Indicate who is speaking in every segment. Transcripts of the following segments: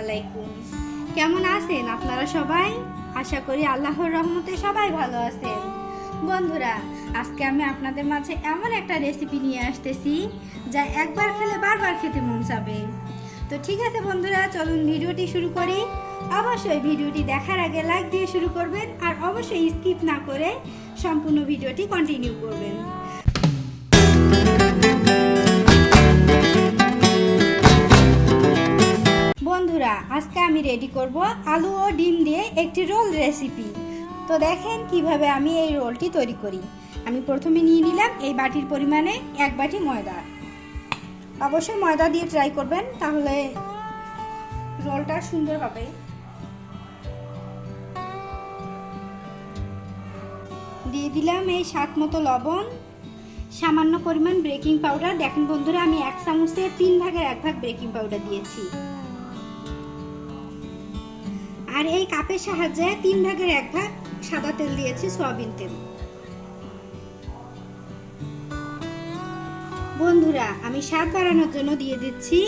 Speaker 1: আলাইকুম। কেমন আছেন আপনারা সবাই? আশা করি আল্লাহর রহমতে সবাই ভালো আছেন। বন্ধুরা, আজকে আমি আপনাদের মাঝে এমন একটা রেসিপি নিয়ে আসতেছি যা একবার খেলে বারবার খেতে মন চাবে। তো ঠিক আছে বন্ধুরা, চলুন ভিডিওটি শুরু করি। অবশ্যই ভিডিওটি দেখার আগে লাইক দিয়ে শুরু করবেন আর অবশ্যই স্কিপ না করে সম্পূর্ণ ভিডিওটি কন্টিনিউ করবেন। বন্ধুরা, আজকে আমি রেডি করব আলু ও ডিম দিয়ে একটি রোল রেসিপি। তো দেখেন কিভাবে আমি এই রোলটি তৈরি করি। আমি প্রথমে নিয়ে নিলাম এই বাটির পরিমাণে 1 বাটি ময়দা। অবশ্যই ময়দা দিয়ে ট্রাই করবেন, তাহলে রোলটা সুন্দর হবে। দিয়ে দিলাম এই স্বাদ মতো লবণ, সামান্য পরিমাণ বেকিং পাউডার। দেখেন বন্ধুরা, আমি 1 চামচে 3 ভাগের 1 ভাগ বেকিং পাউডার দিয়েছি। আর এই কাপের সাহায্যে 3 ভাগের 1 ভাগ সাদা তেল দিয়েছি, সয়াবিন তেল। বন্ধুরা, আমি স্বাদ বাড়ানোর জন্য দিয়ে দিচ্ছি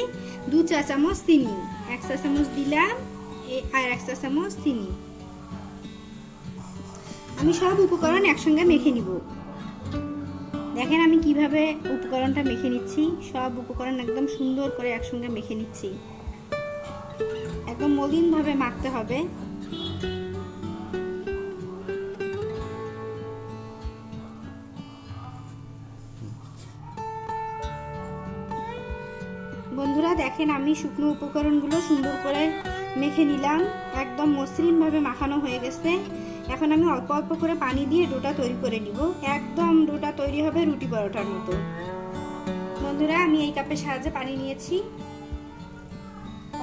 Speaker 1: 2 চা চামচ চিনি। 1 চা চামচ দিলাম আর 1 চা চামচ চিনি। আমি সব উপকরণ একসঙ্গে মেখে নিব। দেখেন আমি কিভাবে উপকরণটা মেখে নিচ্ছি। সব উপকরণ একদম সুন্দর করে একসঙ্গে মেখে নিচ্ছি। একদম মসৃণভাবে মাখতে হবে। বন্ধুরা দেখেন, আমি শুকনো উপকরণগুলো সুন্দর করে মেখে নিলাম। একদম মসৃণভাবে মাখানো হয়ে গেছে। এখন আমি অল্প অল্প করে পানি দিয়ে ডোটা তৈরি করে নিব। একদম ডোটা তৈরি হবে রুটি পরোটার মতো। বন্ধুরা, আমি এই কাপের সাহায্যে পানি নিয়েছি।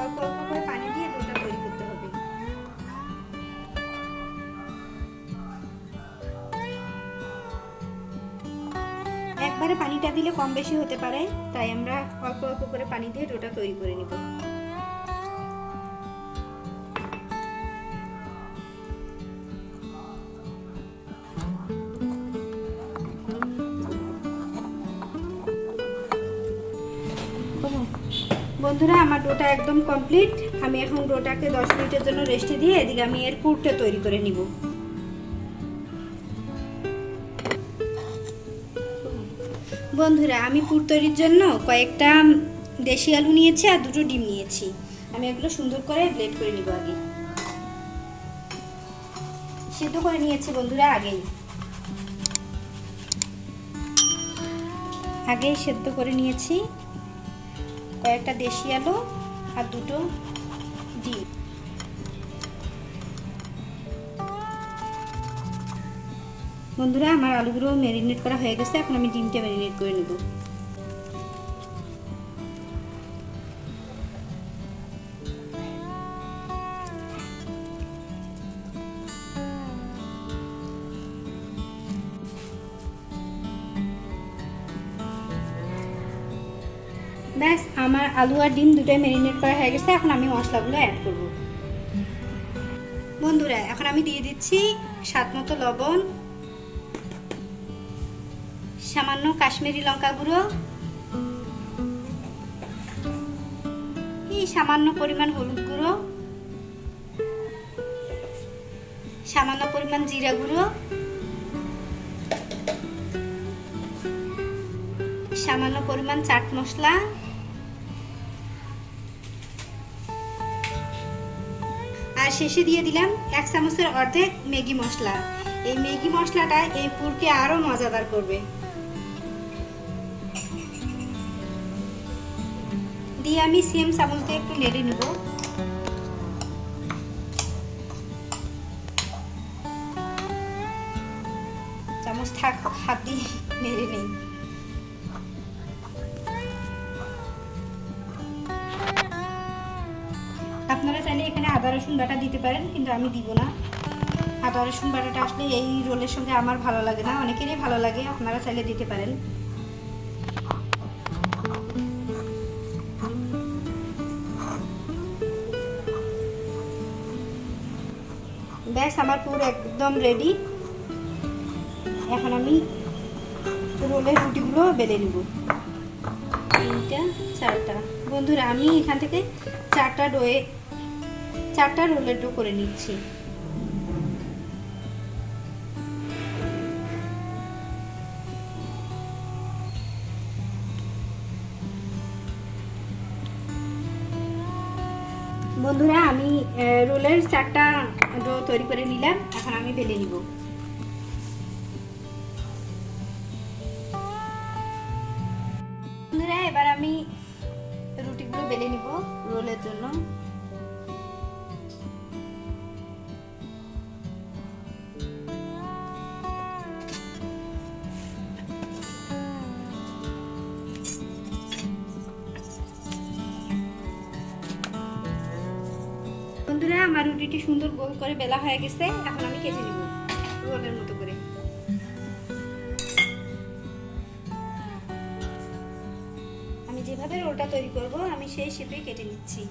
Speaker 1: অল্প অল্প করে পানি দিয়ে ডোটা তৈরি করতে হবে। একবারে পানিটা দিলে কম বেশি হতে পারে, তাই আমরা অল্প অল্প করে পানি দিয়ে ডোটা তৈরি করে নিব। বন্ধুরা, আমার ডোটা একদম কমপ্লিট। আমি এখন ডোটাকে 10 মিনিটের জন্য রেস্টে দিয়ে এদিকে আমি এর পুরটা তৈরি করে নিব। বন্ধুরা, আমি পুর তৈরির জন্য কয়েকটা দেশি আলু নিয়েছি আর 2টো ডিম নিয়েছি। আমি এগুলো সুন্দর করে ব্লেন্ড করে নিব। সিদ্ধ করে নিয়েছি বন্ধুরা, আগেই সেদ্ধ করে নিয়েছি কয়েকটা দেশি আলু আর 2টো ডিম। বন্ধুরা, আমার আলুগুলো ম্যারিনেট করা হয়ে গেছে। এখন আমি ডিমটা ম্যারিনেট করে নেব। ব্যাস, আমার আলু আর ডিম দুটোই ম্যারিনেট করা হয়ে গেছে। এখন আমি মশলাগুলো অ্যাড করব। বন্ধুরা, এখন আমি দিয়ে দিচ্ছি স্বাদ মতো লবণ, সামান্য কাশ্মীরি লঙ্কা গুঁড়ো, এই সামান্য পরিমাণ হলুদ গুঁড়ো, সামান্য পরিমাণ জিরা গুঁড়ো, সামান্য পরিমাণ চাট মশলা, আর শেষে দিয়ে দিলাম 1 চামচের অর্ধেক ম্যাগি মশলা। এই ম্যাগি মশলাটা এই পুরকে আরো মজাদার করবে। দিয়ে আমি সেম চামচ দিয়ে একটু নেড়ে নেব। চামচ থাক, হাত দিয়ে নেড়ে নেই। আপনারা চাইলে এখানে আদা রসুন বাটা দিতে পারেন, কিন্তু আমি দিব না। আদা রসুন বাটাটা আসলে এই রোলের সঙ্গে আমার ভালো লাগে না, অনেকেরই ভালো লাগে। আপনারা চাইলে দিতে পারেন। ব্যাস, আমার পুরো একদম রেডি। এখন আমি রোলের রুটিগুলো বেলে নিব। 3টা 4টা। বন্ধুরা, আমি এখান থেকে 4টা ডোয়ে 4টা রোলের ডো করে নিচ্ছি। বন্ধুরা আমি রোলের 4টা ডো তৈরি করে নিলাম, এখন আমি বেলে নিব। বন্ধুরা এবার আমি রুটিগুলো বেলে নিব রোলের জন্য। বন্ধুরা আমার রুটিটি সুন্দর গোল করে বেলা হয়ে গেছে, এখন আমি কেটে নিব রোলের মতো করে। আমি যেভাবে রোলটা তৈরি করব আমি সেই শেপে কেটে নিচ্ছি।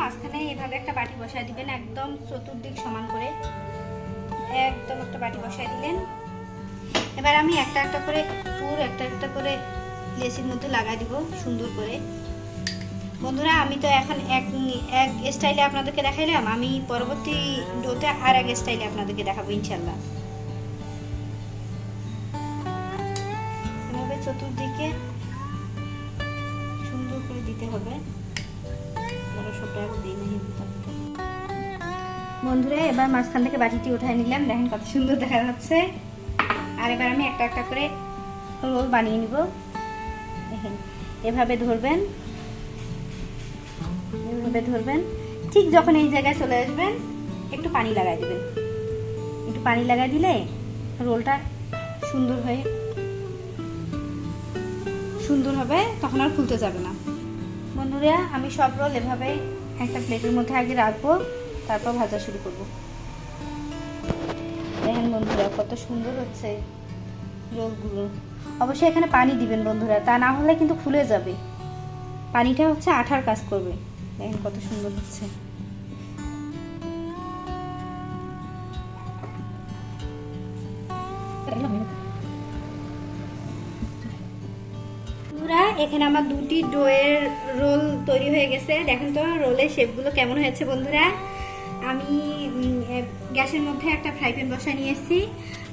Speaker 1: মাঝখানে এভাবে একটা বাটি বসায় দিবেন, একদম চতুর্দিক সমান করে একদম একটা বাটি বসায় দিলেন। এবার আমি একটা একটা করে পুরো একটা করে লেচির মধ্যে লাগাই দিব সুন্দর করে। বন্ধুরা আমি তো এখন এক স্টাইলে আপনাদেরকে দেখাইলাম, আমি পরবর্তী ডোতে আর এক স্টাইলে আপনাদেরকে দেখাবো ইনশাল্লাহ। এভাবে চতুর্দিকে সুন্দর করে দিতে হবে। বন্ধুরা এবার মাঝখান থেকে বাটিটি উঠাই নিলাম, দেখেন কত সুন্দর দেখা যাচ্ছে। আর এবার আমি একটা একটা করে রোল বানিয়ে নিব। দেখেন এভাবে ধরবেন, এভাবে ধরবেন, ঠিক যখন এই জায়গায় চলে আসবেন একটু পানি লাগাই দেবেন। একটু পানি লাগাই দিলে রোলটা সুন্দর হবে, তখন আর খুলতে যাবে না। বন্ধুরা আমি সব রোল এভাবে একটা প্লেটের মধ্যে আগে রাখবো, তারপর ভাজা শুরু করব। দেখেন বন্ধুরা কত সুন্দর হচ্ছে রোলগুলো। অবশ্যই এখানে পানি দিবেন বন্ধুরা, তা না হলে কিন্তু খুলে যাবে। পানিটা হচ্ছে আঠার কাজ করবে। দেখেন কত সুন্দর হচ্ছে। এখানে আমার দুটি ডোয়ের রোল তৈরি হয়ে গেছে। দেখেন তো রোলের শেপগুলো কেমন হয়েছে বন্ধুরা। আমি গ্যাসের মধ্যে একটা ফ্রাই প্যান বসায় নিয়েছি,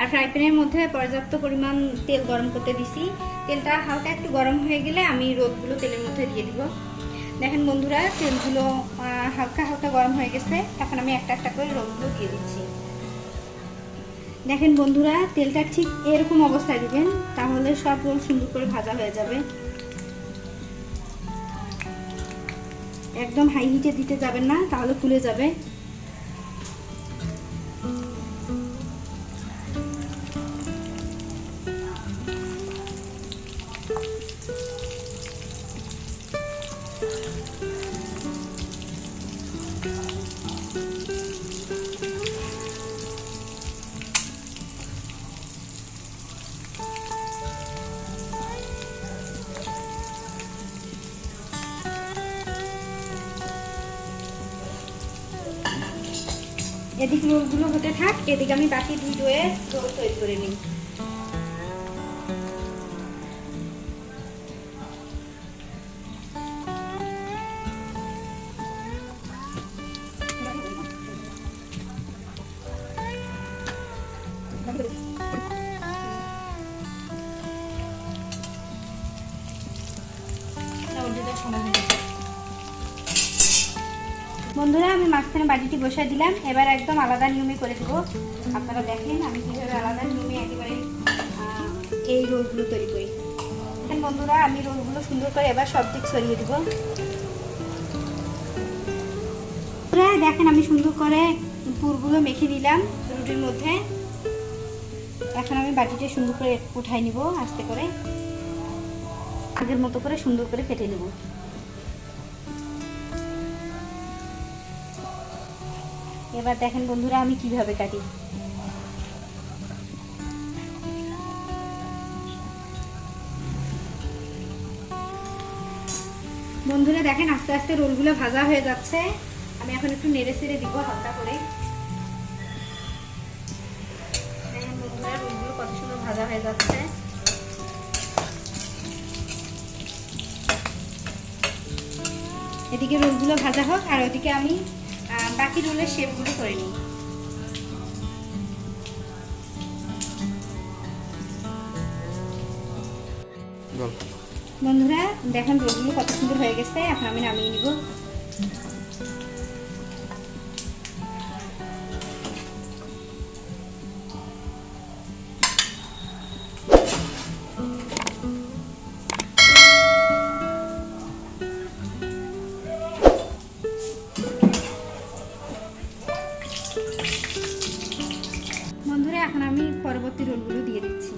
Speaker 1: আর ফ্রাই প্যানের মধ্যে পর্যাপ্ত পরিমাণ তেল গরম করতে দিছি। তেলটা হালকা একটু গরম হয়ে গেলে আমি রোলগুলো তেলের মধ্যে দিয়ে দিব। দেখেন বন্ধুরা তেলগুলো হালকা হালকা গরম হয়ে গেছে, এখন আমি একটা একটা করে রোলগুলো দিয়ে দিচ্ছি। দেখেন বন্ধুরা তেলটা ঠিক এরকম অবস্থায় দিবেন, তাহলে সব রোল সুন্দর করে ভাজা হয়ে যাবে। একদম হাই হিটে দিতে যাবেন না, তাহলে ফুলে যাবে। এদিকে রোলগুলো হতে থাক, এদিকে আমি বাকি দুই ডোয়ে রোল তৈরি করে নিই। বন্ধুরা আমি মাঝখানে বাটিটি বসায় দিলাম, এবার একদম আলাদা নিয়মে করে দেবো। আপনারা দেখেন আমি কিভাবে আলাদা নিয়মে একেবারে এই রোলগুলো তৈরি করি। দেখেন বন্ধুরা আমি রোলগুলো সুন্দর করে এবার সব দিক ছড়িয়ে দিব। দেখেন আমি সুন্দর করে পুরগুলো মেখে নিলাম রুটির মধ্যে। এখন আমি বাটিটা সুন্দর করে উঠাই নিব, আস্তে করে আগের মতো করে সুন্দর করে কেটে নেব। এবার দেখেন বন্ধুরা আমি কিভাবে কাটি। বন্ধুরা দেখেন আস্তে আস্তে রোলগুলো ভাজা হয়ে যাচ্ছে। আমি এখন একটু নেড়ে চেড়ে দিব হালকা করে। দেখেন বন্ধুরা রোলগুলো কত সুন্দর ভাজা হয়ে যাচ্ছে। এদিকে রোলগুলো ভাজা হোক আর ওদিকে আমি বাকি রোলের শেপগুলো করে নিই। বন্ধুরা দেখেন রোলগুলো কত সুন্দর হয়ে গেছে। এখন আমি নামিয়ে নিব। বন্ধুরা এখন আমি পরবর্তী রোলগুলো দিয়ে দিচ্ছি।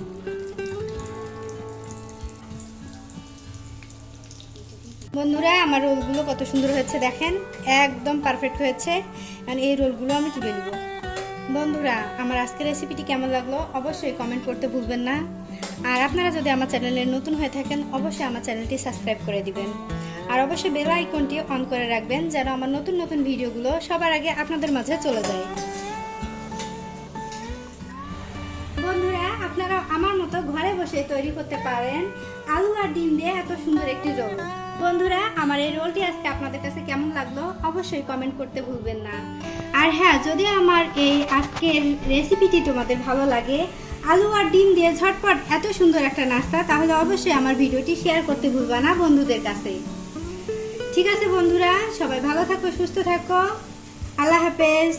Speaker 1: বন্ধুরা আমার রোলগুলো কত সুন্দর হয়েছে দেখেন, একদম পারফেক্ট হয়েছে। আর এই রোলগুলো আমি তুলে নিব। বন্ধুরা আমার আজকের রেসিপিটি কেমন লাগলো অবশ্যই কমেন্ট করতে ভুলবেন না। আর আপনারা যদি আমার চ্যানেলে নতুন হয়ে থাকেন অবশ্যই আমার চ্যানেলটি সাবস্ক্রাইব করে দিবেন। আর অবশ্যই বেল আইকনটি অন করে রাখবেন যেন আমার নতুন নতুন ভিডিওগুলো সবার আগে আপনাদের মাঝে চলে যায়। বন্ধুরা আপনারা আমার মতো ঘরে বসে তৈরি করতে পারেন আলু আর ডিম দিয়ে এত সুন্দর একটি রোল। বন্ধুরা আমার এই রোলটি আজকে আপনাদের কাছে কেমন লাগলো অবশ্যই কমেন্ট করতে ভুলবেন না। আর হ্যাঁ, যদি আমার এই আজকের রেসিপিটি তোমাদের ভালো লাগে, আলু আর ডিম দিয়ে ঝটপট এত সুন্দর একটা নাস্তা, তাহলে অবশ্যই আমার ভিডিওটি শেয়ার করতে ভুলবা না বন্ধুদের কাছে। ঠিক আছে বন্ধুরা, সবাই ভালো থাকো, সুস্থ থাকো। আল্লাহ হাফেজ।